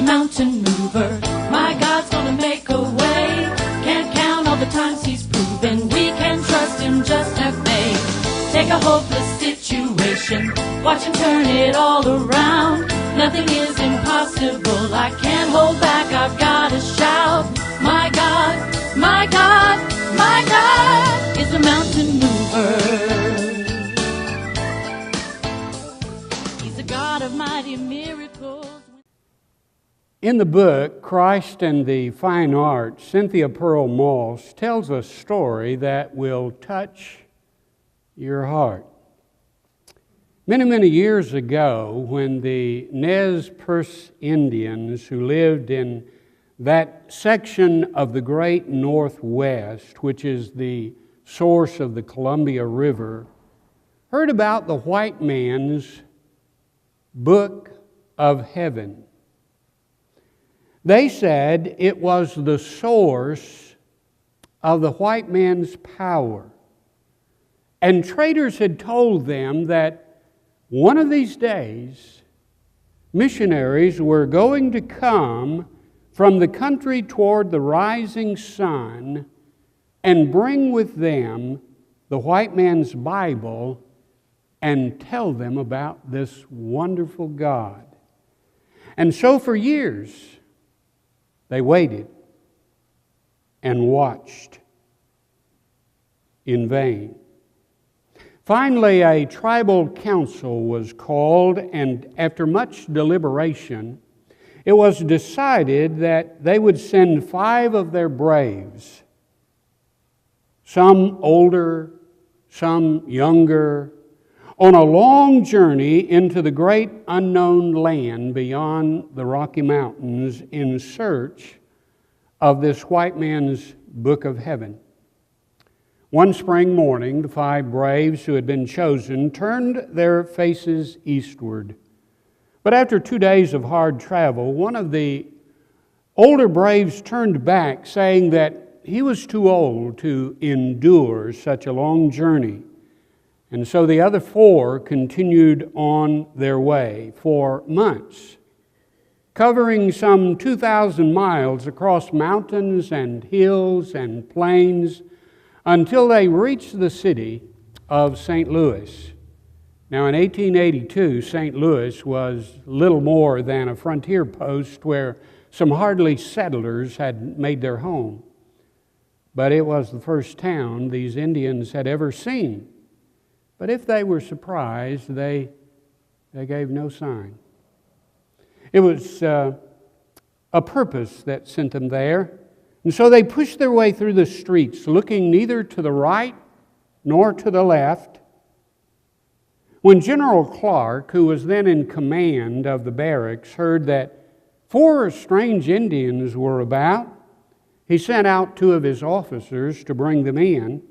mountain mover. My God's gonna make a way. Can't count all the times He's proven we can trust Him just have faith. Take a hopeless situation, watch Him turn it all around. Nothing is impossible, I can't hold back, I've got to shout. My God, my God, my God is a mountain mover. He's a God of mighty miracles. In the book, Christ and the Fine Arts, Cynthia Pearl Moss tells a story that will touch your heart. Many, many years ago, when the Nez Perce Indians who lived in that section of the great Northwest, which is the source of the Columbia River, heard about the white man's Book of Heaven, they said it was the source of the white man's power. And traders had told them that one of these days, missionaries were going to come from the country toward the rising sun and bring with them the white man's Bible and tell them about this wonderful God. And so for years, they waited and watched in vain. Finally, a tribal council was called, and after much deliberation, it was decided that they would send 5 of their braves, some older, some younger, on a long journey into the great unknown land beyond the Rocky Mountains in search of this white man's Book of Heaven. One spring morning, the 5 braves who had been chosen turned their faces eastward. But after 2 days of hard travel, one of the older braves turned back, saying that he was too old to endure such a long journey. And so the other 4 continued on their way for months, covering some 2,000 miles across mountains and hills and plains until they reached the city of St. Louis. Now, in 1882, St. Louis was little more than a frontier post where some hardy settlers had made their home. But it was the first town these Indians had ever seen. But if they were surprised, they gave no sign. It was a purpose that sent them there. And so they pushed their way through the streets, looking neither to the right nor to the left. When General Clark, who was then in command of the barracks, heard that 4 strange Indians were about, he sent out 2 of his officers to bring them in,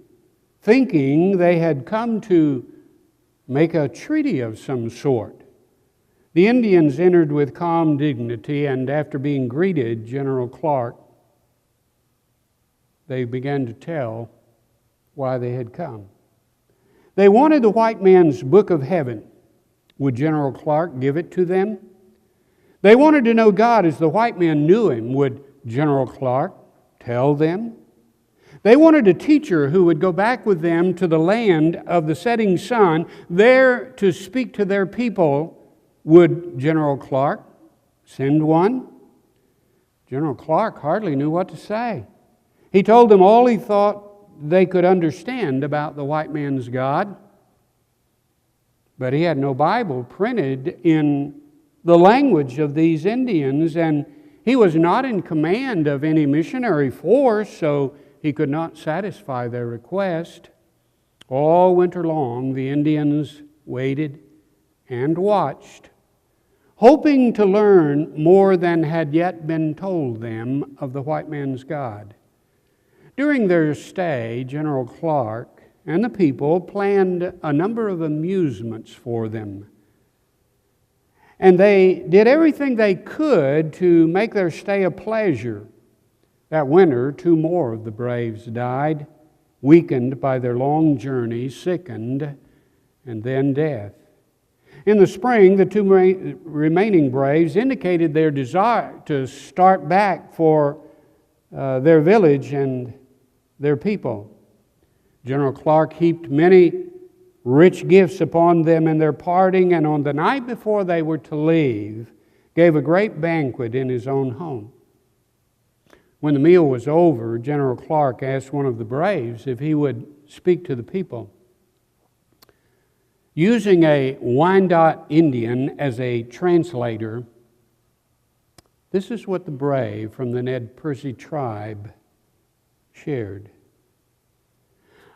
thinking they had come to make a treaty of some sort. The Indians entered with calm dignity, and after being greeted, General Clark, they began to tell why they had come. They wanted the white man's Book of Heaven. Would General Clark give it to them? They wanted to know God as the white man knew Him. Would General Clark tell them? They wanted a teacher who would go back with them to the land of the setting sun, there to speak to their people. Would General Clark send one? General Clark hardly knew what to say. He told them all he thought they could understand about the white man's God, but he had no Bible printed in the language of these Indians, and he was not in command of any missionary force, so he could not satisfy their request. All winter long, the Indians waited and watched, hoping to learn more than had yet been told them of the white man's God. During their stay, General Clark and the people planned a number of amusements for them. And they did everything they could to make their stay a pleasure. That winter, 2 more of the braves died, weakened by their long journey, sickened, and then death. In the spring, the two remaining braves indicated their desire to start back for their village and their people. General Clark heaped many rich gifts upon them in their parting, and on the night before they were to leave, gave a great banquet in his own home. When the meal was over, General Clark asked one of the braves if he would speak to the people. Using a Wyandot Indian as a translator, this is what the brave from the Ned Percy tribe shared.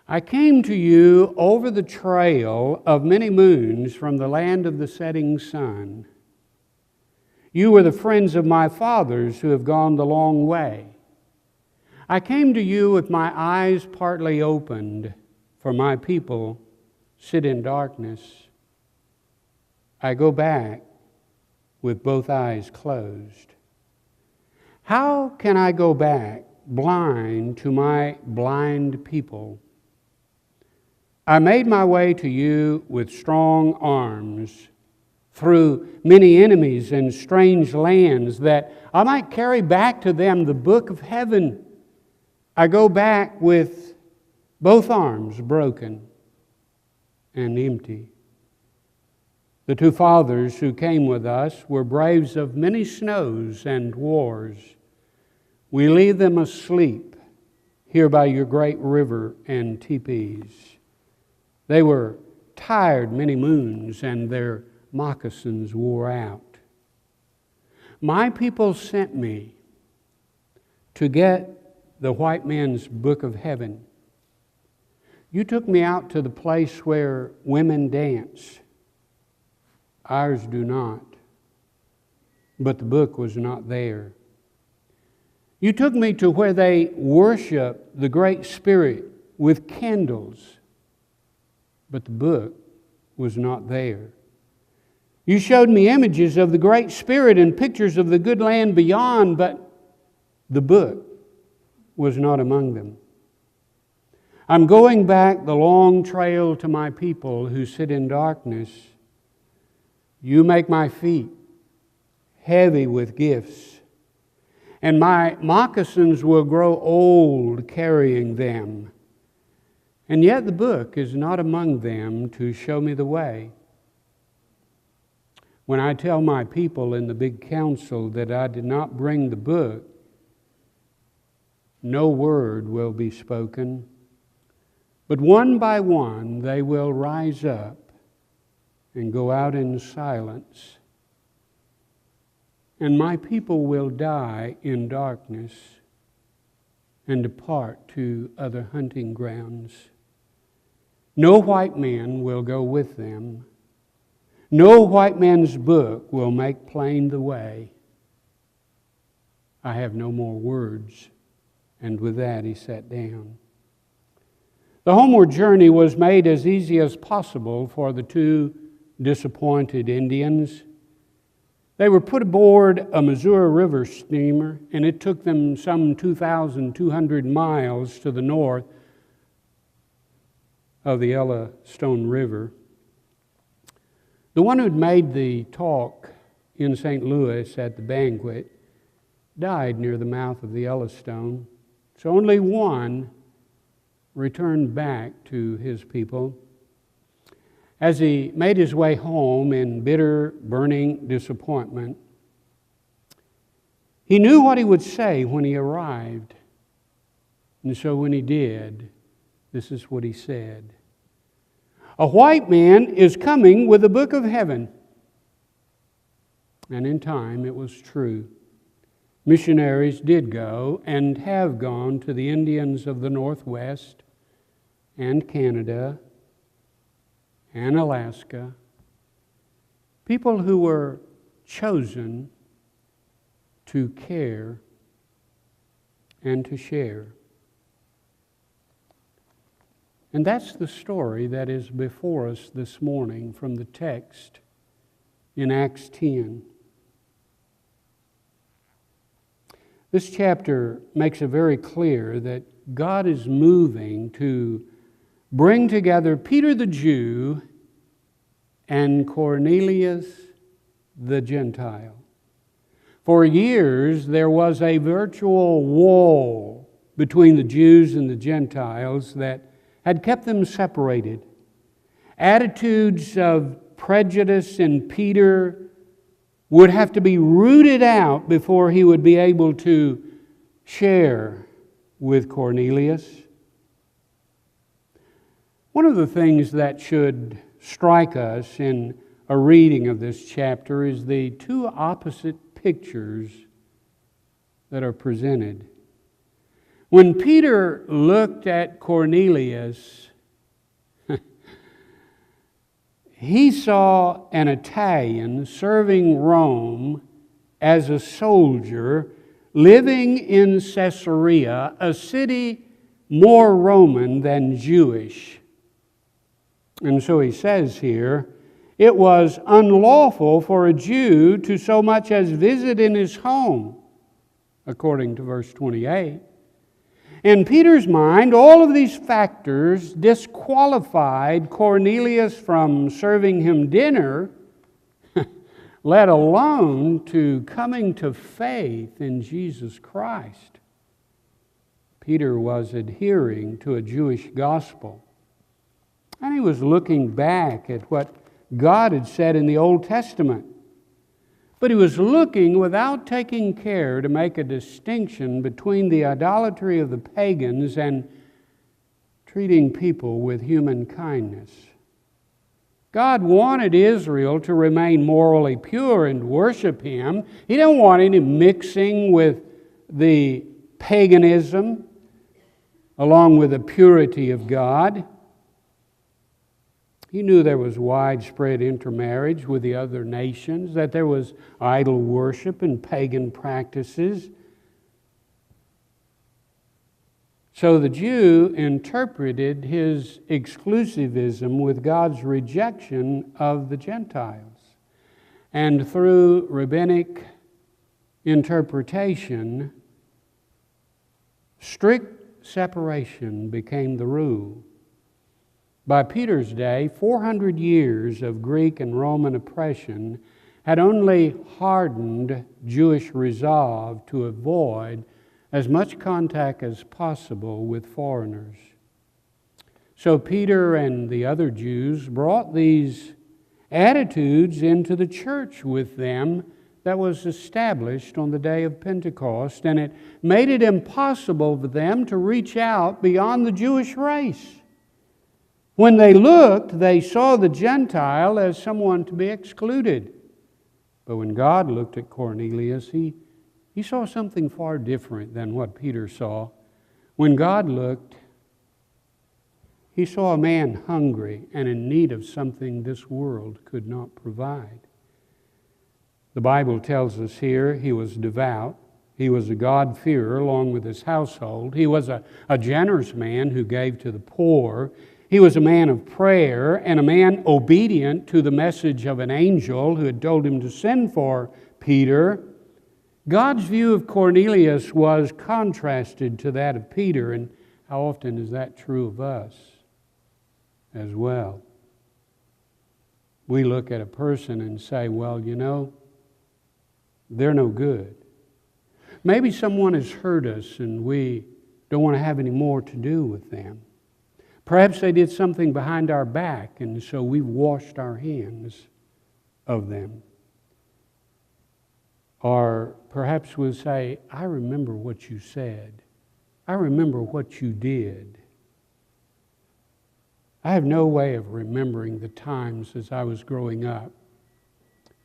I came to you over the trail of many moons from the land of the setting sun. You were the friends of my fathers who have gone the long way. I came to you with my eyes partly opened, for my people sit in darkness. I go back with both eyes closed. How can I go back blind to my blind people? I made my way to you with strong arms, through many enemies and strange lands, that I might carry back to them the book of heaven. I go back with both arms broken and empty. The two fathers who came with us were braves of many snows and wars. We leave them asleep here by your great river and teepees. They were tired many moons, and their moccasins wore out. My people sent me to get the white man's book of heaven. You took me out to the place where women dance. Ours do not. But the book was not there. You took me to where they worship the Great Spirit with candles. But the book was not there. You showed me images of the Great Spirit and pictures of the good land beyond, but the book was not among them. I'm going back the long trail to my people who sit in darkness. You make my feet heavy with gifts, and my moccasins will grow old carrying them. And yet the book is not among them to show me the way. When I tell my people in the big council that I did not bring the book, no word will be spoken, but one by one they will rise up and go out in silence. And my people will die in darkness and depart to other hunting grounds. No white man will go with them. No white man's book will make plain the way. I have no more words. And with that he sat down. The homeward journey was made as easy as possible for the two disappointed Indians. They were put aboard a Missouri River steamer, and it took them some 2,200 miles to the north of the Yellowstone River. The one who'd made the talk in St. Louis at the banquet died near the mouth of the Yellowstone, so only one returned back to his people. As he made his way home in bitter, burning disappointment, he knew what he would say when he arrived. And so when he did, this is what he said. A white man is coming with the book of heaven. And in time it was true. Missionaries did go and have gone to the Indians of the Northwest and Canada and Alaska, people who were chosen to care and to share. And that's the story that is before us this morning from the text in Acts 10. This chapter makes it very clear that God is moving to bring together Peter the Jew and Cornelius the Gentile. For years, there was a virtual wall between the Jews and the Gentiles that had kept them separated. Attitudes of prejudice in Peter would have to be rooted out before he would be able to share with Cornelius. One of the things that should strike us in a reading of this chapter is the two opposite pictures that are presented. When Peter looked at Cornelius, he saw an Italian serving Rome as a soldier living in Caesarea, a city more Roman than Jewish. And so he says here, it was unlawful for a Jew to so much as visit in his home, according to verse 28. In Peter's mind, all of these factors disqualified Cornelius from serving him dinner, let alone to coming to faith in Jesus Christ. Peter was adhering to a Jewish gospel, and he was looking back at what God had said in the Old Testament. But he was looking without taking care to make a distinction between the idolatry of the pagans and treating people with human kindness. God wanted Israel to remain morally pure and worship Him. He didn't want any mixing with the paganism along with the purity of God. He knew there was widespread intermarriage with the other nations, that there was idol worship and pagan practices. So the Jew interpreted his exclusivism with God's rejection of the Gentiles. And through rabbinic interpretation, strict separation became the rule. By Peter's day, 400 years of Greek and Roman oppression had only hardened Jewish resolve to avoid as much contact as possible with foreigners. So Peter and the other Jews brought these attitudes into the church with them that was established on the day of Pentecost, and it made it impossible for them to reach out beyond the Jewish race. When they looked, they saw the Gentile as someone to be excluded. But when God looked at Cornelius, he saw something far different than what Peter saw. When God looked, he saw a man hungry and in need of something this world could not provide. The Bible tells us here he was devout. He was a God-fearer along with his household. He was a generous man who gave to the poor. He was a man of prayer and a man obedient to the message of an angel who had told him to send for Peter. God's view of Cornelius was contrasted to that of Peter, and how often is that true of us as well? We look at a person and say, well, you know, they're no good. Maybe someone has hurt us and we don't want to have any more to do with them. Perhaps they did something behind our back, and so we've washed our hands of them. Or perhaps we'll say, I remember what you said. I remember what you did. I have no way of remembering the times as I was growing up,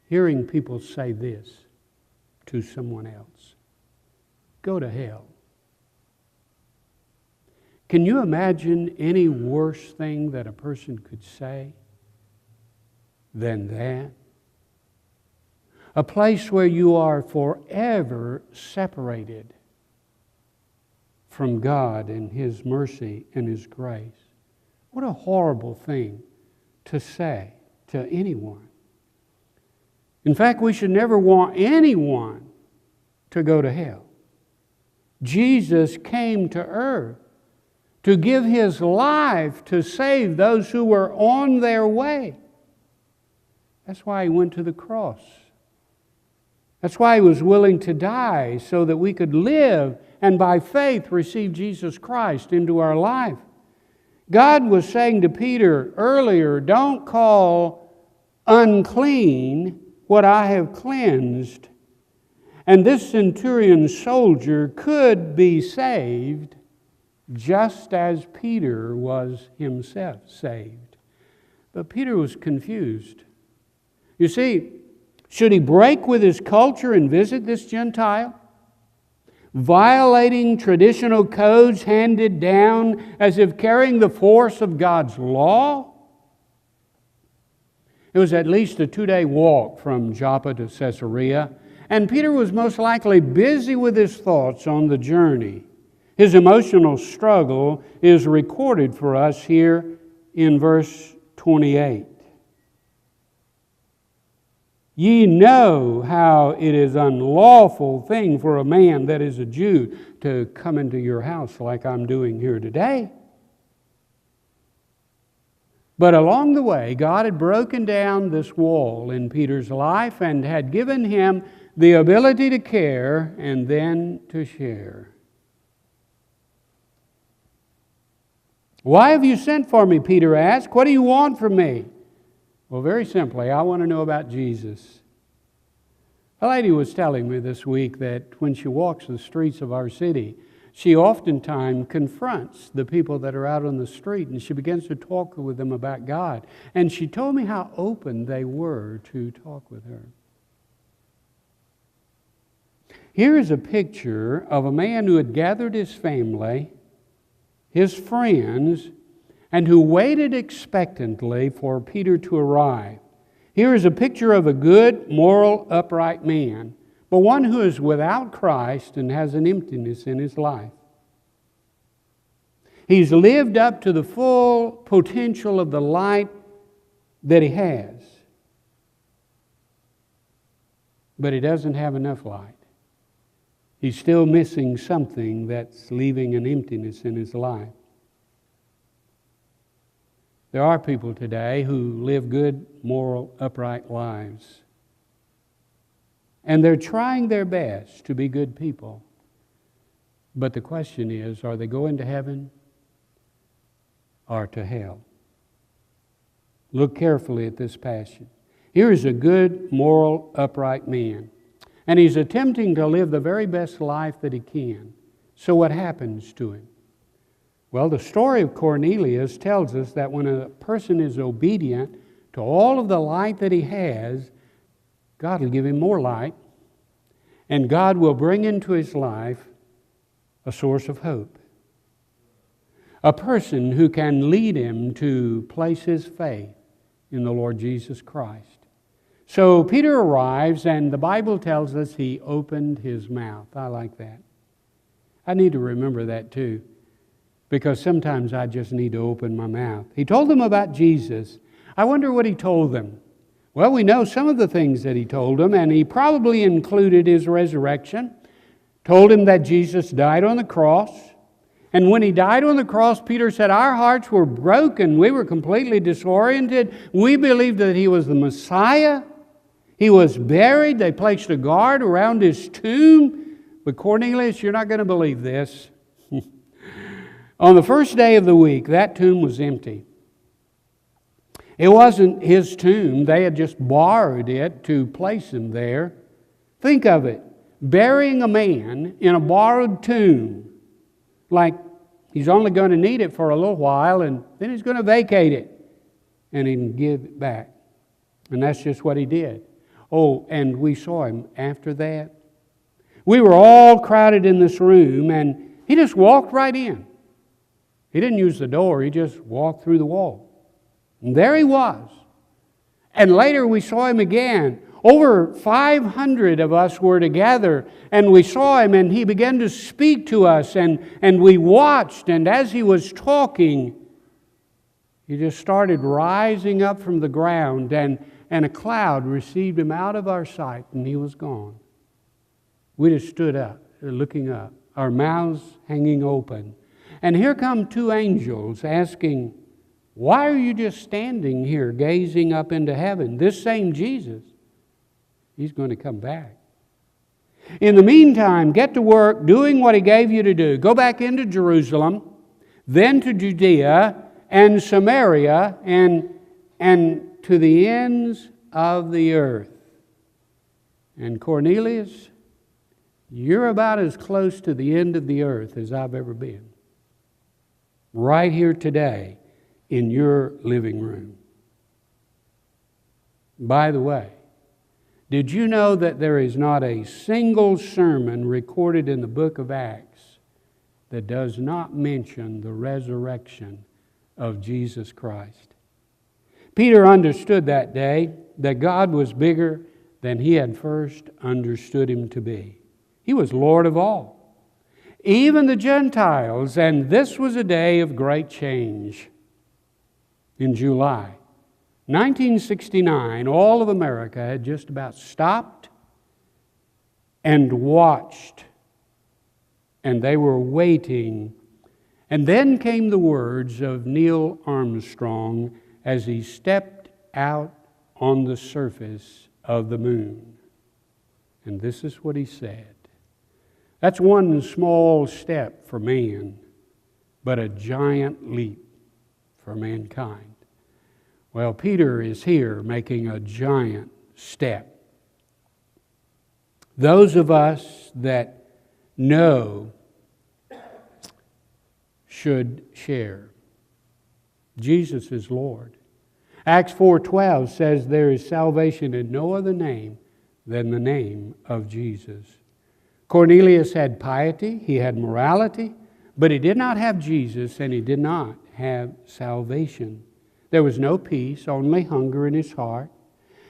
hearing people say this to someone else. Go to hell. Can you imagine any worse thing that a person could say than that? A place where you are forever separated from God and His mercy and His grace. What a horrible thing to say to anyone. In fact, we should never want anyone to go to hell. Jesus came to earth to give His life to save those who were on their way. That's why He went to the cross. That's why He was willing to die, so that we could live and by faith receive Jesus Christ into our life. God was saying to Peter earlier, don't call unclean what I have cleansed. And this centurion soldier could be saved just as Peter was himself saved. But Peter was confused. You see, should he break with his culture and visit this Gentile, violating traditional codes handed down as if carrying the force of God's law? It was at least a 2-day walk from Joppa to Caesarea, and Peter was most likely busy with his thoughts on the journey. His emotional struggle is recorded for us here in verse 28. Ye know how it is unlawful thing for a man that is a Jew to come into your house like I'm doing here today. But along the way, God had broken down this wall in Peter's life and had given him the ability to care and then to share. Why have you sent for me? Peter asked. What do you want from me? Well, very simply, I want to know about Jesus. A lady was telling me this week that when she walks the streets of our city, she oftentimes confronts the people that are out on the street, and she begins to talk with them about God. And she told me how open they were to talk with her. Here is a picture of a man who had gathered his family, his friends, and who waited expectantly for Peter to arrive. Here is a picture of a good, moral, upright man, but one who is without Christ and has an emptiness in his life. He's lived up to the full potential of the light that he has, but he doesn't have enough light. He's still missing something that's leaving an emptiness in his life. There are people today who live good, moral, upright lives. And they're trying their best to be good people. But the question is, are they going to heaven or to hell? Look carefully at this passage. Here is a good, moral, upright man. And he's attempting to live the very best life that he can. So what happens to him? Well, the story of Cornelius tells us that when a person is obedient to all of the light that he has, God will give him more light, and God will bring into his life a source of hope. A person who can lead him to place his faith in the Lord Jesus Christ. So Peter arrives, and the Bible tells us he opened his mouth. I like that. I need to remember that too, because sometimes I just need to open my mouth. He told them about Jesus. I wonder what he told them. Well, we know some of the things that he told them, and he probably included his resurrection. Told him that Jesus died on the cross. And when he died on the cross, Peter said, our hearts were broken. We were completely disoriented. We believed that he was the Messiah. He was buried. They placed a guard around his tomb. But Cornelius, you're not going to believe this. On the first day of the week, that tomb was empty. It wasn't his tomb. They had just borrowed it to place him there. Think of it. Burying a man in a borrowed tomb. Like he's only going to need it for a little while, and then he's going to vacate it. And he can give it back. And that's just what he did. Oh, and we saw him after that. We were all crowded in this room, and he just walked right in. He didn't use the door. He just walked through the wall. And there he was. And later we saw him again. Over 500 of us were together, and we saw him, and he began to speak to us, and we watched, and as he was talking, he just started rising up from the ground, and a cloud received him out of our sight, and he was gone. We just stood up, looking up, our mouths hanging open. And here come two angels asking, Why are you just standing here gazing up into heaven? This same Jesus, He's going to come back. In the meantime, get to work doing what He gave you to do. Go back into Jerusalem, then to Judea and Samaria and to the ends of the earth. And Cornelius, you're about as close to the end of the earth as I've ever been. Right here today in your living room. By the way, did you know that there is not a single sermon recorded in the book of Acts that does not mention the resurrection of Jesus Christ? Peter understood that day that God was bigger than he had first understood Him to be. He was Lord of all, even the Gentiles, and this was a day of great change. In July 1969, all of America had just about stopped and watched, and they were waiting. And then came the words of Neil Armstrong as he stepped out on the surface of the moon. And this is what he said. That's one small step for man, but a giant leap for mankind. Well, Peter is here making a giant step. Those of us that know should share. Jesus is Lord. Acts 4:12 says there is salvation in no other name than the name of Jesus. Cornelius had piety, he had morality, but he did not have Jesus and he did not have salvation. There was no peace, only hunger in his heart.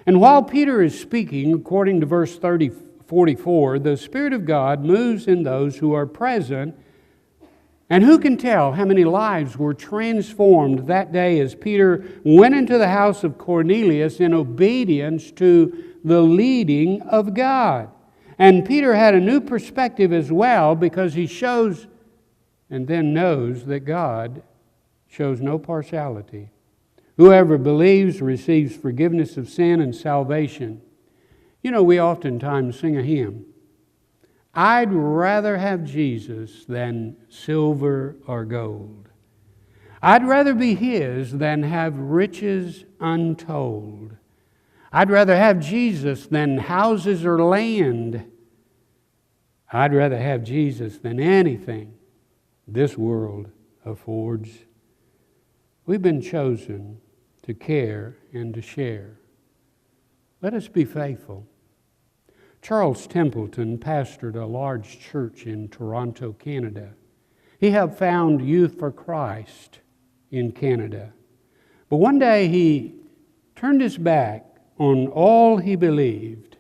And while Peter is speaking, according to verse 44, the Spirit of God moves in those who are present. And who can tell how many lives were transformed that day as Peter went into the house of Cornelius in obedience to the leading of God. And Peter had a new perspective as well, because he shows and then knows that God shows no partiality. Whoever believes receives forgiveness of sin and salvation. You know, we oftentimes sing a hymn, I'd rather have Jesus than silver or gold. I'd rather be His than have riches untold. I'd rather have Jesus than houses or land. I'd rather have Jesus than anything this world affords. We've been chosen to care and to share. Let us be faithful. Charles Templeton pastored a large church in Toronto, Canada. He helped found Youth for Christ in Canada. But one day he turned his back on all he believed.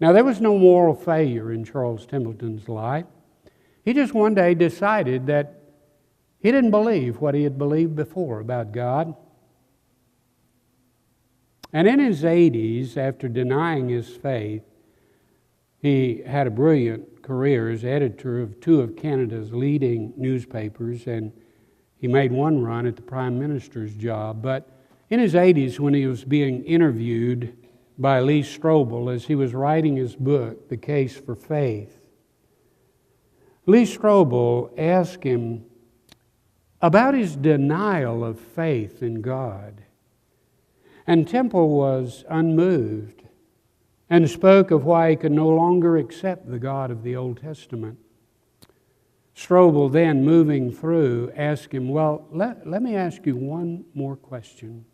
Now, there was no moral failure in Charles Templeton's life. He just one day decided that he didn't believe what he had believed before about God. And in his 80s, after denying his faith, he had a brilliant career as editor of two of Canada's leading newspapers, and he made one run at the Prime Minister's job. But in his 80s, when he was being interviewed by Lee Strobel as he was writing his book, The Case for Faith, Lee Strobel asked him about his denial of faith in God. And Temple was unmoved and spoke of why he could no longer accept the God of the Old Testament. Strobel then, moving through, asked him, well, let me ask you one more question.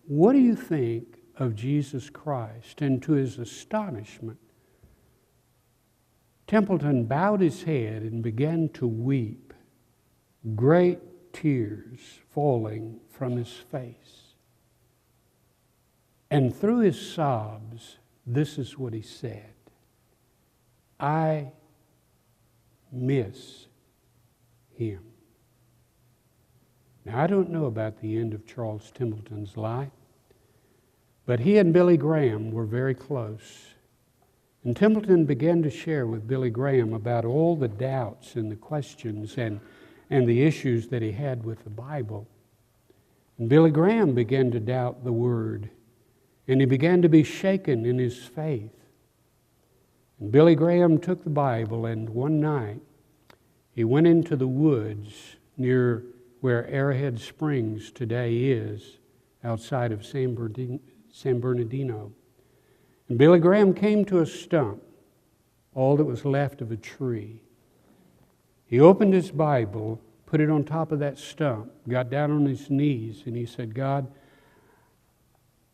What do you think of Jesus Christ? And to his astonishment, Templeton bowed his head and began to weep, great tears falling from his face. And through his sobs, this is what he said, I miss him. Now, I don't know about the end of Charles Templeton's life, but he and Billy Graham were very close. And Templeton began to share with Billy Graham about all the doubts and the questions and and the issues that he had with the Bible. And Billy Graham began to doubt the Word, and he began to be shaken in his faith. And Billy Graham took the Bible, and one night he went into the woods near where Arrowhead Springs today is, outside of San Bernardino. And Billy Graham came to a stump, all that was left of a tree. He opened his Bible, put it on top of that stump, got down on his knees, and he said, God,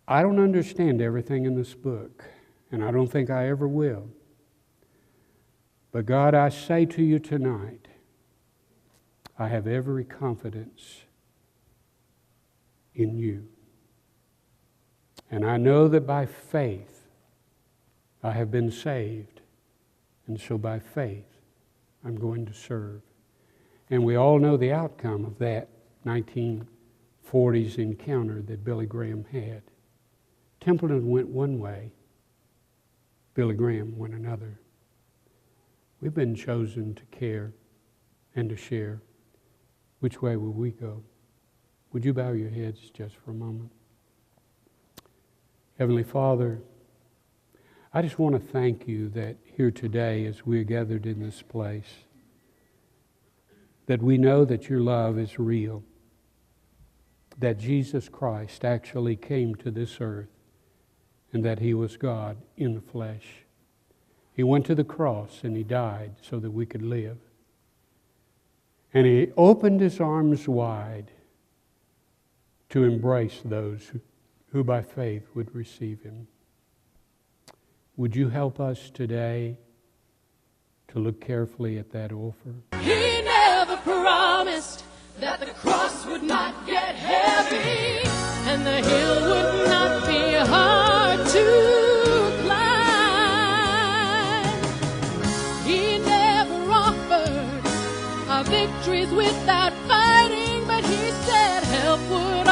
I don't understand everything in this book, and I don't think I ever will. But God, I say to you tonight, I have every confidence in you. And I know that by faith I have been saved. And so by faith I'm going to serve. And we all know the outcome of that 1940s encounter that Billy Graham had. Templeton went one way. Billy Graham went another. We've been chosen to care and to share. Which way will we go? Would you bow your heads just for a moment? Heavenly Father, I just want to thank you that here today as we're gathered in this place, that we know that your love is real, that Jesus Christ actually came to this earth, and that he was God in the flesh. He went to the cross and he died so that we could live. And he opened his arms wide to embrace those who by faith would receive him. Would you help us today to look carefully at that offer? He never promised that the cross would not get heavy and the hill would not be hard to climb. He never offered our victories without fighting, but he said help would